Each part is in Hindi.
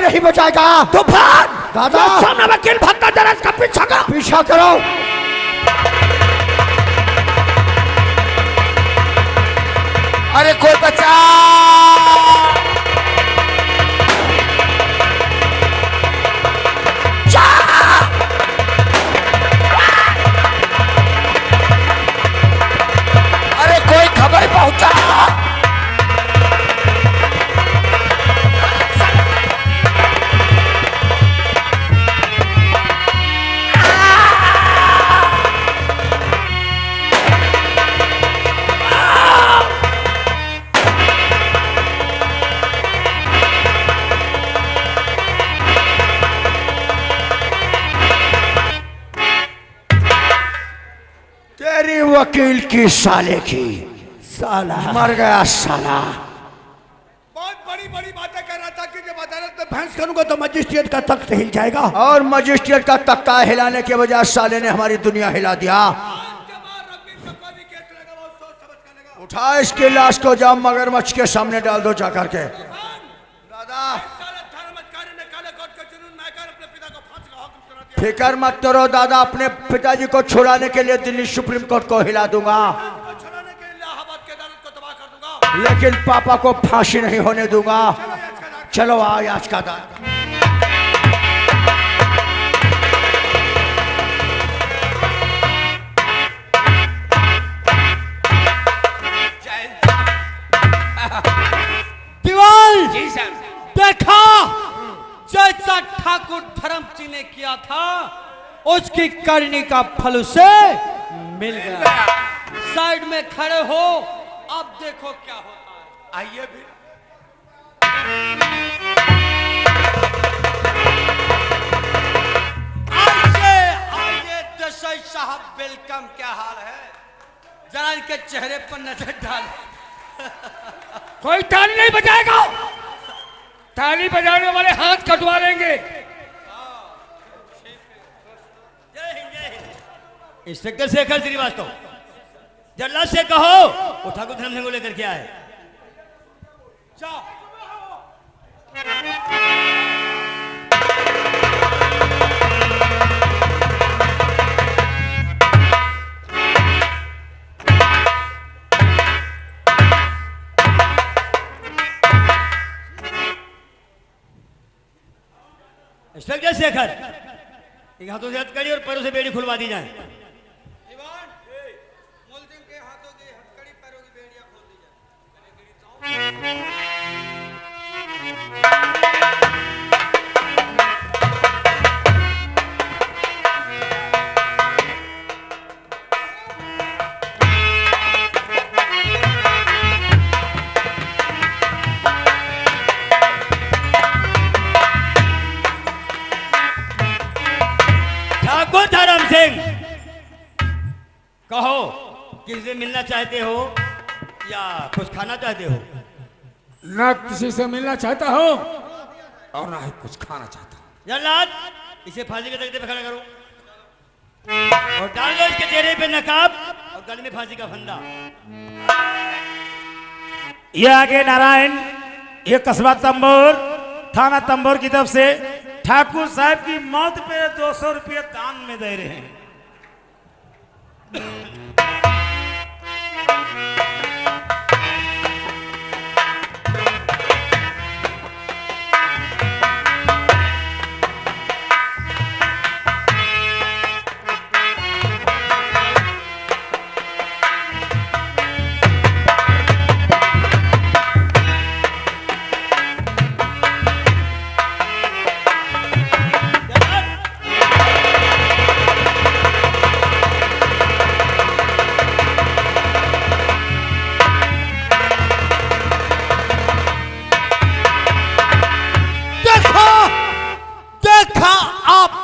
नहीं बचाएगा। तूफान दादा सामने वकील भत्ता जरा इसका पीछा करो। पीछा करो। अरे कोई बचा। अरे कोई खबर पहुंचा। तेरी वकील की साले की साला मर गया साला। बहुत बड़ी बड़ी बातें कर रहा था कि जब अदालत में बहस करूंगा तो मजिस्ट्रेट का तख्त हिल जाएगा। और मजिस्ट्रेट का तख्ता हिलाने के बजाय साले ने हमारी दुनिया हिला दिया। उठा इसकी लाश को जाम मगरमच्छ के सामने डाल दो जाकर के। दादा फिकर मत करो दादा, अपने पिताजी को छुड़ाने के लिए दिल्ली सुप्रीम कोर्ट को हिला दूंगा, लेकिन पापा को फांसी नहीं होने दूंगा। चलो आज का दादा। दीवाल देखा जैसा ठाकुर धर्मसिंह ने किया था उसकी करनी का फल उसे मिल गया। साइड में खड़े हो, अब देखो क्या होता है। आइए भी। आइए देसाई साहब, वेलकम। क्या हाल है? जरा इनके चेहरे पर नजर डाल। कोई ताली नहीं बजाएगा। ताली बजाने वाले हाथ कटवा लेंगे। इंस्पेक्टर शेखर श्रीवास्तव, जल्लाद से कहो वो ठाकुर धर्मसिंह को लेकर के आए। इंस्पेक्टर शेखर, एक हाथों से हथकड़ी और पैरों से बेड़ी खुलवा दी जाए। मुलजिम के हाथों की हथकड़ी, पैरों की बेड़ियां खोल दी जाए। ठाकुर धर्म सिंह, कहो किसी से मिलना चाहते हो या कुछ खाना चाहते हो? ना किसी से मिलना चाहता हो और ना ही कुछ खाना चाहता हूं। जल्लाद, इसे फांसी के तख्ते पे खड़ा करो और डाल दो इसके चेहरे पे नकाब और गले में फांसी का फंदा। ये आगे नारायण, ये कस्बा तंबोर, थाना तंबोर की तरफ से ठाकुर साहब की मौत पे 200 रुपये दान में दे रहे हैं।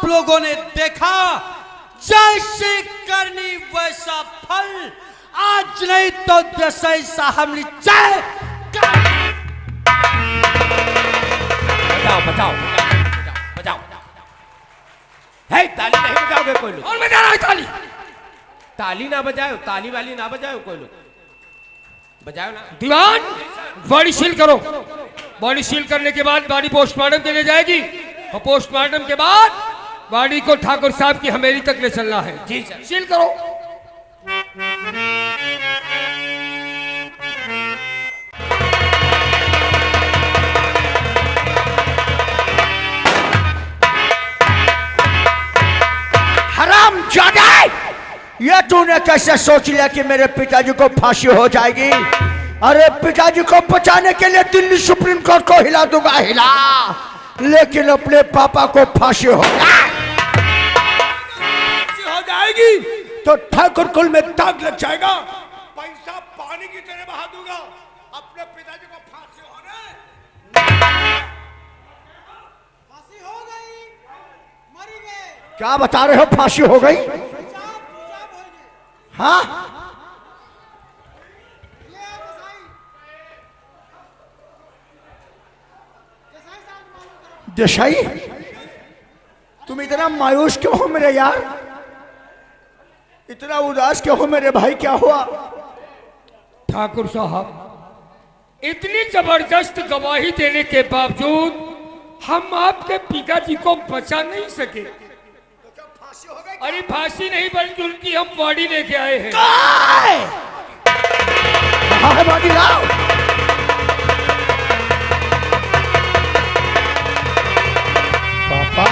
लोगों ने देखा जैसे करनी वैसा फल, आज नहीं तो देसाई साहब ने चाहे। बजाओ बजाओ बजाओ। है ताली नहीं बजाओगे कोई लोग? और बजा रहा है ताली। ताली ना बजाओ, ताली वाली ना बजाओ कोई लोग, बजाओ ना। दीवान बड़ी सील करो, बॉडी सील करने के बाद बॉडी पोस्टमार्टम के लिए जाएगी और पोस्टमार्टम के बाद बॉडी को ठाकुर साहब की हवेली तक ले चलना है। जी सर। सील करो। हराम जादा, ये तूने कैसे सोच लिया कि मेरे पिताजी को फांसी हो जाएगी? अरे पिताजी को बचाने के लिए दिल्ली सुप्रीम कोर्ट को हिला दूंगा, हिला, लेकिन अपने पापा को फांसी हो जाएगी तो ठाकुर कुल में दाग लग जाएगा। पैसा पानी की तरह बहा दूंगा, अपने पिताजी को फांसी होने। फांसी हो गई, मरी गए। क्या बता रहे हो, फांसी हो गई? हाँ, देसाई, तुम इतना मायूस क्यों हो मेरे यार? इतना उदास क्यों हो मेरे भाई? क्या हुआ? ठाकुर साहब, इतनी जबरदस्त गवाही देने के बावजूद हम आपके पिताजी को बचा नहीं सके। अरे फांसी नहीं बल्कि उनकी हम बॉडी लेके आए हैं। कहाँ है बॉडी? लाओ। पापा,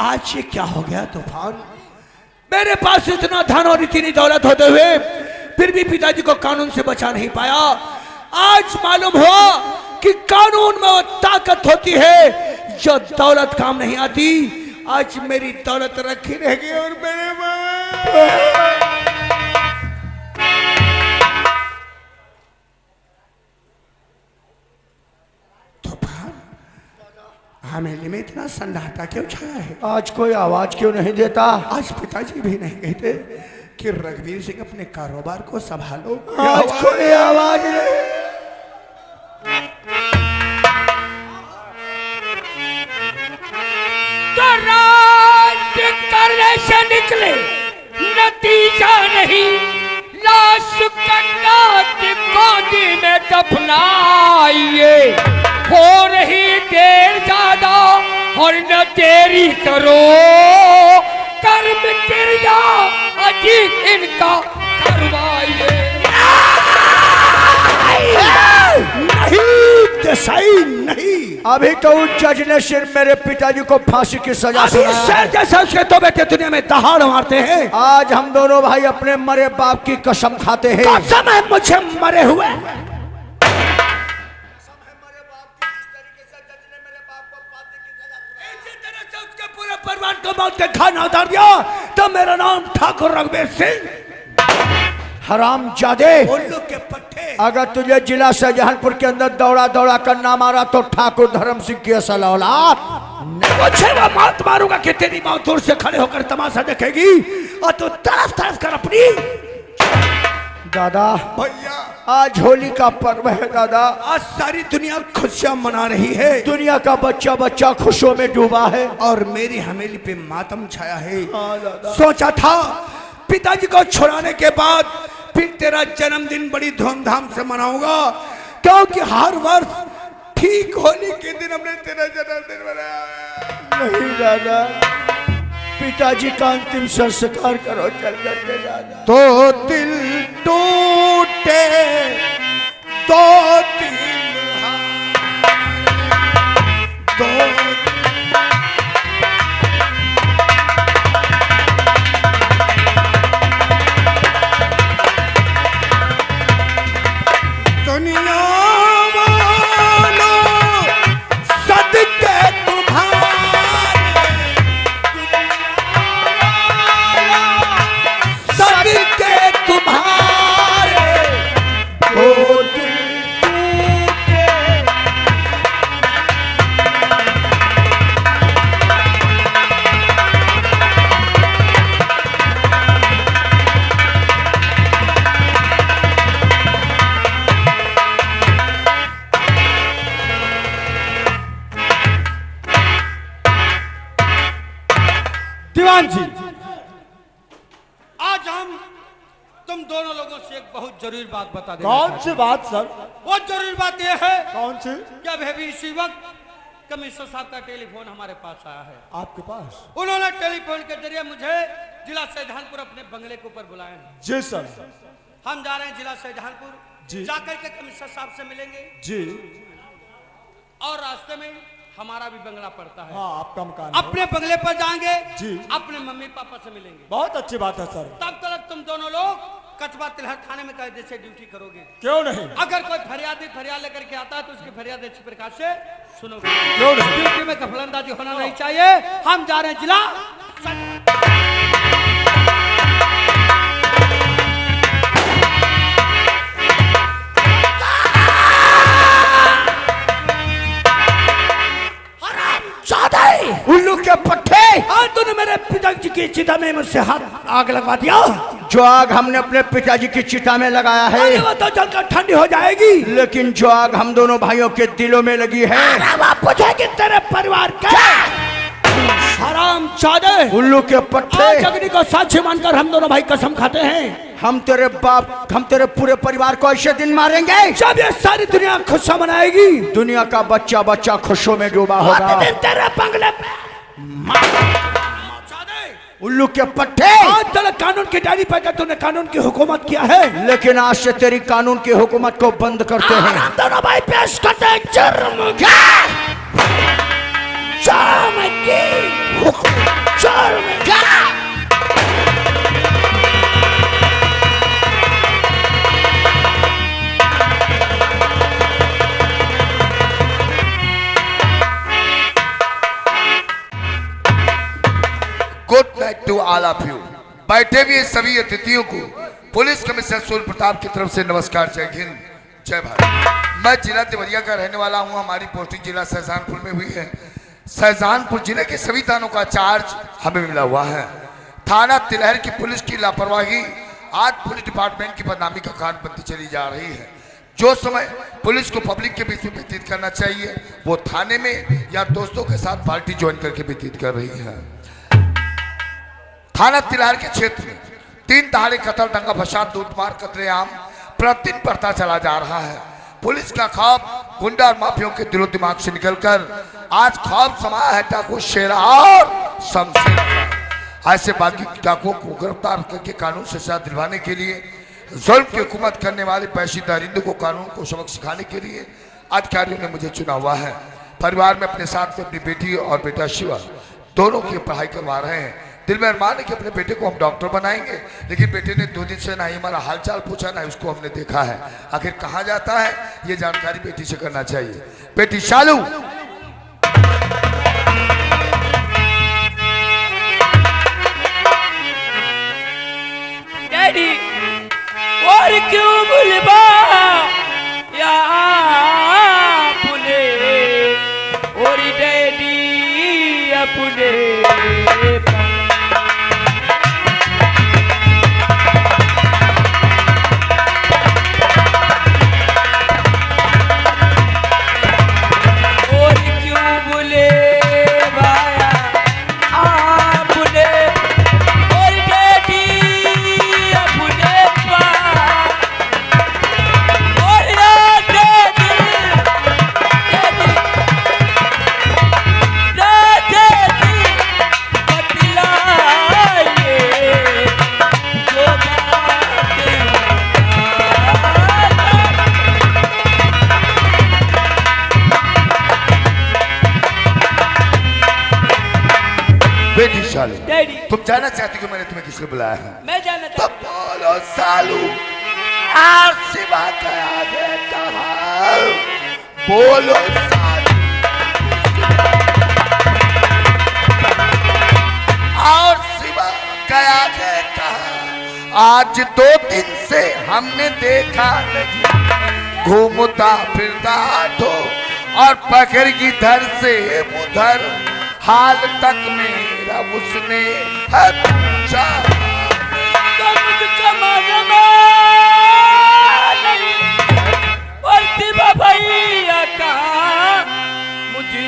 आज ये क्या हो गया तूफान? मेरे पास इतना धन और इतनी दौलत होते हुए फिर भी पिताजी को कानून से बचा नहीं पाया। आज मालूम हुआ कि कानून में वो ताकत होती है जो दौलत काम नहीं आती। आज मेरी दौलत रखी रहेगी और मेरे हमेली में इतना सन्नाटा क्यों छाया है? आज कोई आवाज क्यों नहीं देता? आज पिताजी भी नहीं कहते कि रघुवीर सिंह अपने कारोबार को संभालो। आज कोई आवाज नहीं। तो रात करने से निकले नतीजा नहीं, लाश गंगा की गोदी में दफनाइए। हो रही देर ज्यादा और न देरी करो, कर्म क्रिया अजी इनका करवाइए। नहीं देसाई, नहीं। अभी तो उस जज ने सिर्फ मेरे पिताजी को फांसी की सजा सुनाई। जैसे उसके तो बेटे दुनिया में दहाड़ मारते हैं। आज हम दोनों भाई अपने मरे बाप की कसम खाते हैं। कसम है मुझे मरे हुए। परिवार को मौत के घाट में उतार दिया तो मेरा नाम ठाकुर रघुवीर सिंह। हराम जादे, उल्लू के पट्टे, अगर तुझे जिला शाहजहानपुर के अंदर दौड़ा दौड़ा करना मारा तो ठाकुर धर्म सिंह की असल औलाद मुझे वो मौत मारूंगा कि तेरी मौत दूर से खड़े होकर तमाशा देखेगी और तू तरफ तरफ कर अपनी। दादा भैया, आज होली का पर्व है दादा। आज सारी दुनिया खुशियां मना रही है। दुनिया का बच्चा बच्चा खुशियों में डूबा है और मेरी हवेली पे मातम छाया है। सोचा था पिताजी को छुड़ाने के बाद फिर तेरा जन्मदिन बड़ी धूमधाम से मनाऊंगा, क्योंकि हर वर्ष ठीक होली के दिन हमने तेरा जन्मदिन मनाया। नहीं दादा, पिताजी का अंतिम संस्कार करो चल करके दादा। तो दिल टूटे तो दिल तो दुनिया वालों सदके तुम्हारे दीवान जी, आज हम तुम दोनों लोगों से एक बहुत जरूरी बात बता देना कौन चाहते सी बात सर? हैं। वो जरूरी बात यह है कौन सी? कि अभी इसी वक्त कमिश्नर साहब का टेलीफोन हमारे पास आया है। आपके पास? उन्होंने टेलीफोन के जरिए मुझे जिला शाहजहानपुर अपने बंगले के ऊपर बुलाया है। जी सर। हम जा रहे हैं जिला शाहजहानपुर, जी। जाकर के कमिश्नर साहब से मिलेंगे जी। और रास्ते में हमारा भी बंगला पड़ता है। हाँ, आपका मकान है। अपने बंगले पर जाएंगे, जी। अपने मम्मी पापा से मिलेंगे। बहुत अच्छी बात है सर। तब तक तुम दोनों लोग कचबा तिलहट थाने में कायदे से ड्यूटी करोगे। क्यों नहीं? अगर कोई फरियाद लेकर के आता है तो उसकी फरियाद अच्छी प्रकार से सुनोगे। क्यों नहीं? ड्यूटी में दखलंदाजी होना नहीं चाहिए। हम जा रहे हैं जिला उल्लू के पट्टे, आज तूने मेरे पिताजी की चिता में मुझसे हाथ आग लगवा दिया। जो आग हमने अपने पिताजी की चिता में लगाया है वो तो जलकर ठंडी हो जाएगी, लेकिन जो आग हम दोनों भाइयों के दिलों में लगी है वो बुझेगी तेरे परिवार के। हरामजादे, उल्लू के पट्टे, अग्नि को साक्षी मानकर हम दोनों भाई कसम खाते हैं, हम तेरे बाप, हम तेरे पूरे परिवार को ऐसे दिन मारेंगे जब ये सारी दुनिया खुशियां मनाएगी। दुनिया का बच्चा बच्चा खुशियों में डूबा होगा। तेरे बंगले उल्लू के पट्टे, आज तक कानून की डायरी पे तूने कानून की हुकूमत किया है, लेकिन आज से तेरी कानून की हुकूमत को बंद करते हैं। हम दोनों भाई पेश करते हैं जुर्म good night to all of you. बैठे हुए सभी अतिथियों को पुलिस कमिश्नर सूर्य प्रताप की तरफ से नमस्कार, जय हिंद, जय भारत। मैं जिला देवरिया का रहने वाला हूं। हमारी पोस्टिंग जिला शाहजहानपुर में हुई है। शाहजहानपुर जिले के सभी थानों का चार्ज हमें मिला हुआ है। थाना तिलहर की पुलिस की लापरवाही आज पुलिस डिपार्टमेंट की बदनामी का कारण बनती चली जा रही है। जो समय पुलिस को पब्लिक के बीच में व्यतीत करना चाहिए वो थाने में या दोस्तों के साथ पार्टी ज्वाइन करके व्यतीत कर रही है। थाना तिलहर के क्षेत्र में 3 दहाड़े कत्ल, दंगा फसाद, लूटमार, कतलेआम प्रतिदिन बढ़ता चला जा रहा है। पुलिस का खौफ गुंडा और माफियों के दिलो दिमाग से निकलकर आज खौफ समाया है डाकू शेरा और शमशेर का। ऐसे बागी डाकुओं को गिरफ्तार करके कानून से सजा दिलवाने के लिए, जुल्म की हुकूमत करने वाले पैसी दरिंदों को कानून को सबक सिखाने के लिए अधिकारियों ने मुझे चुना हुआ है। परिवार में अपने साथ में अपनी बेटी और बेटा शिवा दोनों की पढ़ाई करवा रहे हैं। दिल में अरमान है कि अपने बेटे को हम डॉक्टर बनाएंगे, लेकिन बेटे ने 2 दिन से ना ही हमारा हालचाल पूछा, ना उसको हमने देखा है। आखिर कहाँ जाता है ये जानकारी बेटी से करना चाहिए। बेटी शालू, डैडी और क्यों बुलबा या अपने और डैडी अपने डैडी तुम जानना चाहती हो मैंने तुम्हें किसने बुलाया है? मैं जानना तो चाहती बोलो सालू, और सिवा गया है कहाँ? बोलो सालू, और सिवा गया है कहाँ? आज 2 दिन से हमने देखा नहीं, घूमता फिरता तो और पकड़ की धर से उधर, हाल तक मेरा उसने है पूछा भैया कहा मुझे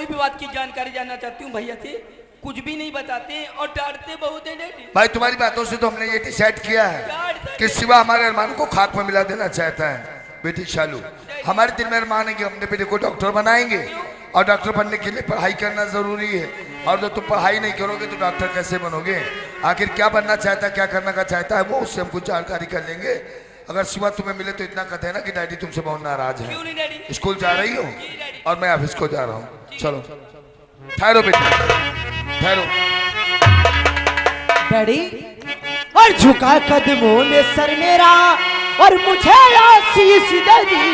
कोई भी बात की जानकारी जानना चाहती हूँ भैया से, कुछ भी नहीं बताते और डांटते बहुत है डैडी। भाई तुम्हारी बातों से तो हमने ये डिसाइड किया है कि शिवा हमारे अरमान को खाक में मिला देना चाहता है। बेटी शालू, हमारे दिल में अरमान है कि अपने बेटे को डॉक्टर बनाएंगे और डॉक्टर बनने के लिए पढ़ाई करना जरूरी है। और जो तुम पढ़ाई नहीं करोगे तो डॉक्टर कैसे बनोगे? आखिर क्या बनना चाहता है, क्या करना का चाहता है, वो उससे हम कुछ जानकारी कर लेंगे। अगर शिवा तुम्हें मिले तो इतना कहते हैं ना कि डैडी तुमसे बहुत नाराज है। क्यों नहीं डैडी? स्कूल जा रही हो और मैं ऑफिस को जा रहा हूँ। चलो ठहरो बेटी, ठहरो। डैडी और झुका कदमों में सर मेरा और मुझे आशीष दे दी।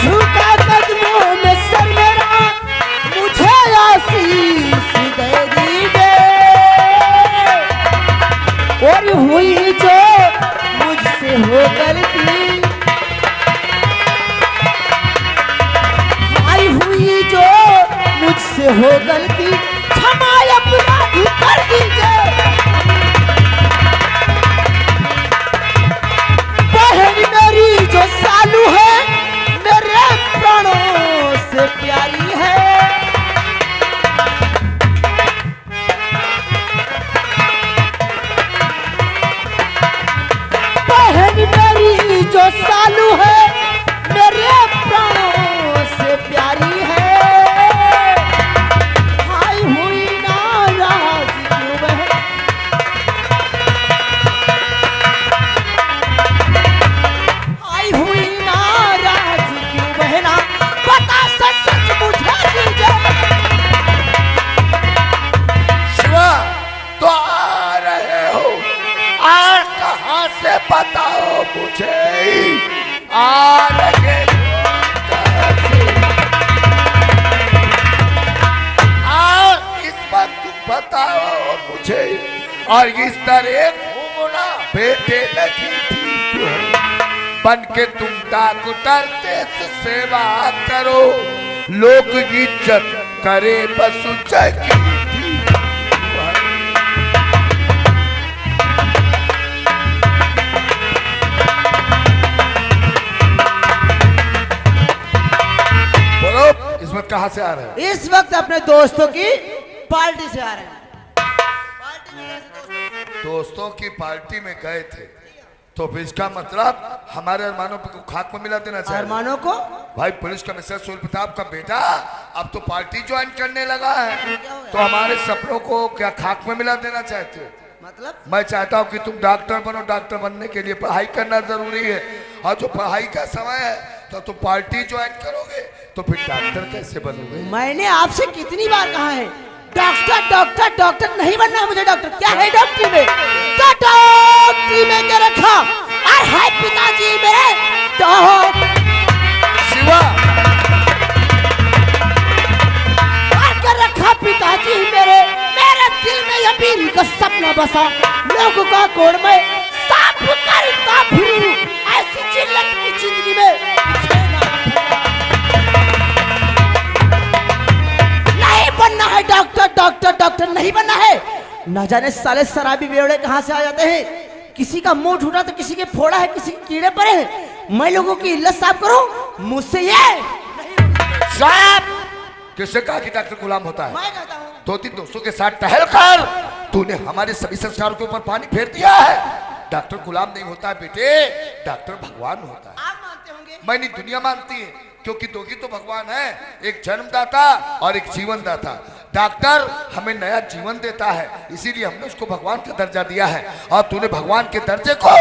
झुका कदमों में सर मेरा मुझे आशीष दे दीजिए। और हुई जो मुझसे हो गलती, आई हुई जो मुझसे हो गलती, क्षमा अपराध कर दीजिए। बहन मेरी जो सालू है मेरे प्राणों से प्यारी है। बहन मेरी जो सालू है मेरे प्राणों से प्यारी है। आई हुई नाराज क्यों बहन, आई हुई नाराज क्यों बहना, बता सच सच मुझे दीजिए। शिवा तो आ रहे हो, और कहाँ से बताओ मुझे? आ रहे हो कैसे? और इस वक्त तुम बताओ मुझे। और इस तरह घूमना बेटे लगी थी बन के तुम डॉक्टर से सेवा करो, लोग इज्जत करे बस जगी थी। बोलो इस वक्त कहाँ से आ रहे हो? इस वक्त अपने दोस्तों की पार्टी से आ रहे हैं। दोस्तों की पार्टी में गए थे तो फिर इसका मतलब हमारे अरमानों को खाक में मिला देना चाहिए। अरमानों को भाई पुलिस कमिश्नर सुनील प्रताप का बेटा अब तो पार्टी ज्वाइन करने लगा है, तो हमारे सपनों को क्या खाक में मिला देना चाहते हो? मतलब मैं चाहता हूँ कि तुम डॉक्टर बनो। डॉक्टर बनने के लिए पढ़ाई करना जरूरी है, और जो पढ़ाई का समय है तो तुम पार्टी ज्वाइन करोगे तो फिर डॉक्टर कैसे बनोगे? मैंने आपसे कितनी बार कहा है डॉक्टर डॉक्टर डॉक्टर नहीं बनना है मुझे। डॉक्टर क्या है डॉक्टरी में? क्या डॉक्टरी में क्या रखा? आय हाय पिताजी मेरे शिवा क्या रखा पिताजी मेरे दिल में यह वीर का सपना बसा, लोगों का कोड़ में साफ करता फिरूं, ऐसी जिल्लत की जिंदगी में नहीं बनना है। डॉक्टर डॉक्टर डॉक्टर नहीं बनना है। न जाने साले शराबी बेवड़े कहाँ से आ जाते हैं। किसी का मुंह टूटा तो किसी के फोड़ा है, किसी के कीड़े पड़े हैं। मैं लोगों की इल्लत साफ करूं, मुझसे ये साहब किसने कहा कि डॉक्टर गुलाम होता है? मैं कहता हूं। दो तीन दोस्तों के साथ टहल कर तूने हमारे सभी संस्कारों के ऊपर पानी फेर दिया है। डॉक्टर गुलाम नहीं होता है बेटे, डॉक्टर भगवान होता है। आप मानते होंगे? मैं नहीं, दुनिया मानती है, क्योंकि दो ही तो भगवान है, एक जन्मदाता और एक जीवनदाता। डॉक्टर हमें नया जीवन देता है, इसीलिए हमने उसको भगवान का दर्जा दिया है। और तूने भगवान के दर्जे को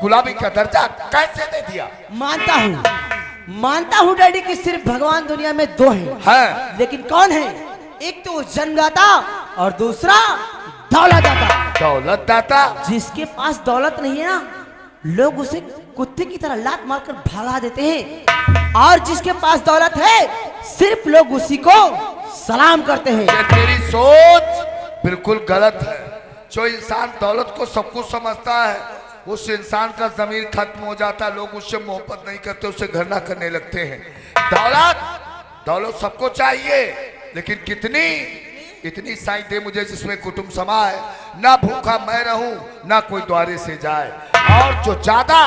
गुलामी का दर्जा कैसे दे दिया? मानता हूँ डैडी कि सिर्फ भगवान दुनिया में दो हैं। है। लेकिन कौन है? एक तो जन्मदाता और दूसरा दौलतदाता। दौलतदाता जिसके पास दौलत नहीं है ना, लोग उसे कुत्ते की तरह लात मारकर भगा देते हैं, और जिसके पास दौलत है सिर्फ लोग उसी को सलाम करते हैं। ये तेरी सोच बिल्कुल गलत है। जो इंसान दौलत को सब कुछ समझता है उस इंसान का जमीर खत्म हो जाता है, लोग उससे मोहब्बत नहीं करते, उससे घृणा करने लगते हैं। दौलत सबको चाहिए, लेकिन कितनी? इतनी साई दे मुझे जिसमें कुटुंब समाए, ना भूखा मैं रहूं ना कोई द्वारे से जाए। और जो ज्यादा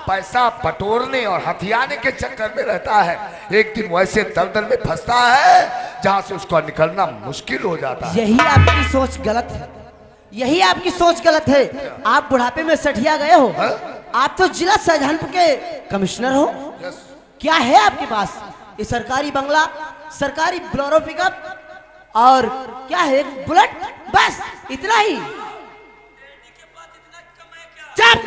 पैसा बटोरने और हथियाने के चक्कर में रहता है। एक दिन वैसे दलदल में फंसता है जहां से उसका निकलना मुश्किल हो जाता है। यही आपकी सोच गलत है, यही आपकी सोच गलत है। आप बुढ़ापे में सठिया गए हो। आप तो जिला शाहजहानपुर के कमिश्नर हो। क्या है आपके पास? ये सरकारी बंगला, सरकारी बोलेरो पिकअप और क्या है, बुलेट, बस इतना ही। चुप!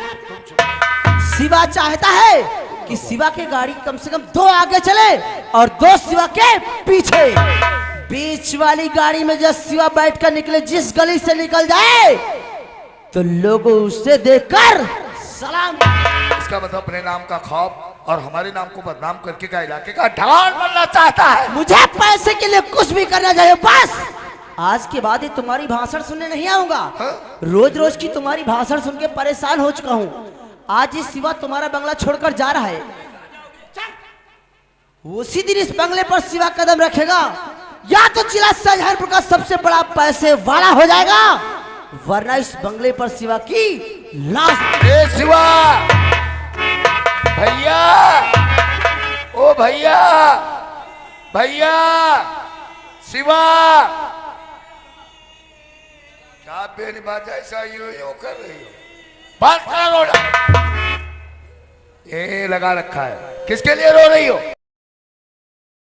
शिवा चाहता है कि शिवा की गाड़ी कम से कम 2 आगे चले और 2 शिवा के पीछे। बीच वाली गाड़ी में जब शिवा बैठकर निकले, जिस गली से निकल जाए तो लोग उसे देखकर सलाम। इसका मतलब अपने नाम का खौफ और हमारे नाम को बदनाम करके का इलाके का ढाल बनना चाहता है। मुझे पैसे के लिए कुछ भी करना चाहिए। बस आज के बाद ये तुम्हारी भाषण सुनने नहीं आऊंगा। रोज रोज की तुम्हारी भाषण सुन के परेशान हो चुका हूँ। आज ये शिवा तुम्हारा बंगला छोड़कर जा रहा है। उसी दिन इस बंगले पर शिवा कदम रखेगा, या तो जिला शाहजहानपुर का सबसे बड़ा पैसे वाला हो जाएगा, वरना इस बंगले पर शिवा की लाश। ए शिवा, भैया, ओ भैया, भैया, शिवा, क्या बेनबाजा ऐसा यूं कर रही हो? बात करो, ये लगा रखा है, किसके लिए रो रही हो?